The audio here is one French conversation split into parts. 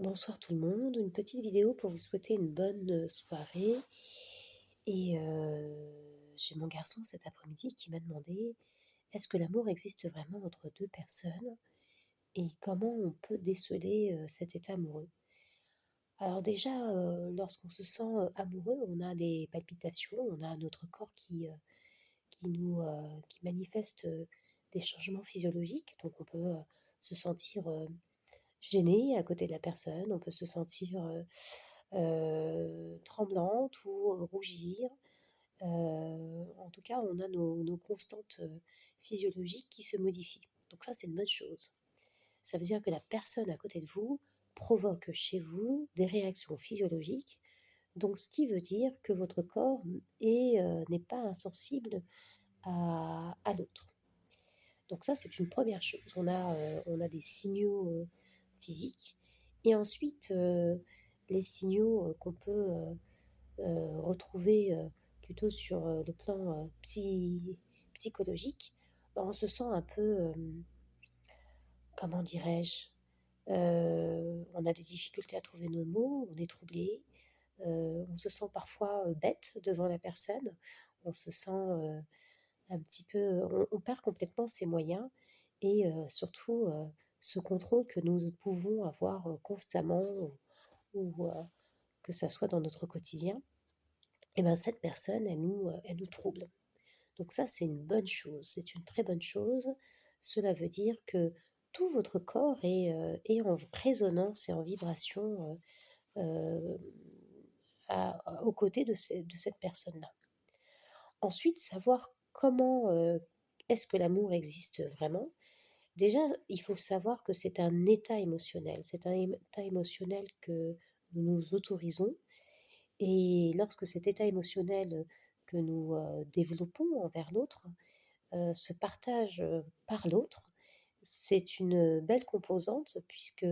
Bonsoir tout le monde, une petite vidéo pour vous souhaiter une bonne soirée. Et j'ai mon garçon cet après-midi qui m'a demandé est-ce que l'amour existe vraiment entre deux personnes et comment on peut déceler cet état amoureux. Alors déjà, lorsqu'on se sent amoureux, on a des palpitations, on a notre corps qui manifeste des changements physiologiques. Donc on peut se sentir gêné à côté de la personne, on peut se sentir tremblante ou rougir. En tout cas, on a nos constantes physiologiques qui se modifient. Donc ça, c'est une bonne chose. Ça veut dire que la personne à côté de vous provoque chez vous des réactions physiologiques. Donc, ce qui veut dire que votre corps n'est pas insensible à l'autre. Donc ça, c'est une première chose. On a des signaux physiques et ensuite les signaux qu'on peut retrouver plutôt sur le plan psychologique. Ben, on se sent un peu, comment dirais-je, on a des difficultés à trouver nos mots, on est troublé, on se sent parfois bête devant la personne, on se sent un petit peu, on perd complètement ses moyens et surtout ce contrôle que nous pouvons avoir constamment ou que ça soit dans notre quotidien. Et ben cette personne, elle nous trouble. Donc ça, c'est une bonne chose, c'est une très bonne chose. Cela veut dire que tout votre corps est en résonance et en vibration euh, aux côtés de cette personne-là. Ensuite, savoir comment est-ce que l'amour existe vraiment. Déjà, il faut savoir que c'est un état émotionnel. C'est un état émotionnel que nous nous autorisons. Et lorsque cet état émotionnel que nous développons envers l'autre se partage par l'autre, c'est une belle composante puisque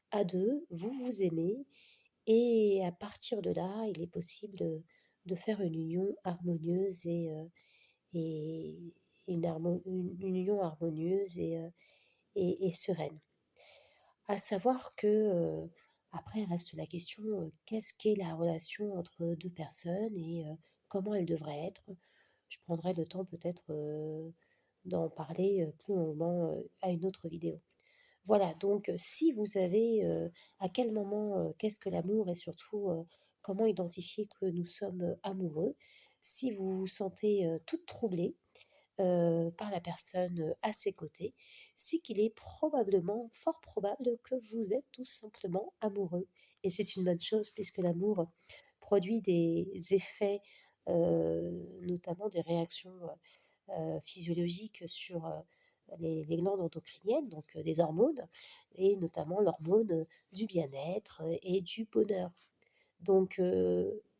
à deux, vous vous aimez et à partir de là, il est possible de faire une union harmonieuse et une union harmonieuse et sereine. À savoir que, après reste la question, qu'est-ce qu'est la relation entre 2 personnes et comment elle devrait être? Je prendrai le temps peut-être, d'en parler, plus longuement, à une autre vidéo. Voilà, donc si vous avez, à quel moment, qu'est-ce que l'amour et surtout, comment identifier que nous sommes, amoureux? Si vous vous sentez, toute troublée, par la personne à ses côtés, c'est qu'il est probablement, fort probable que vous êtes tout simplement amoureux. Et c'est une bonne chose puisque l'amour produit des effets, notamment des réactions physiologiques sur les glandes endocriniennes, donc des hormones, et notamment l'hormone du bien-être et du bonheur. Donc,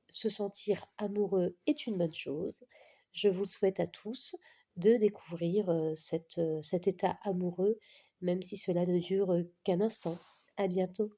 se sentir amoureux est une bonne chose. Je vous souhaite à tous de découvrir cet état amoureux, même si cela ne dure qu'un instant. À bientôt.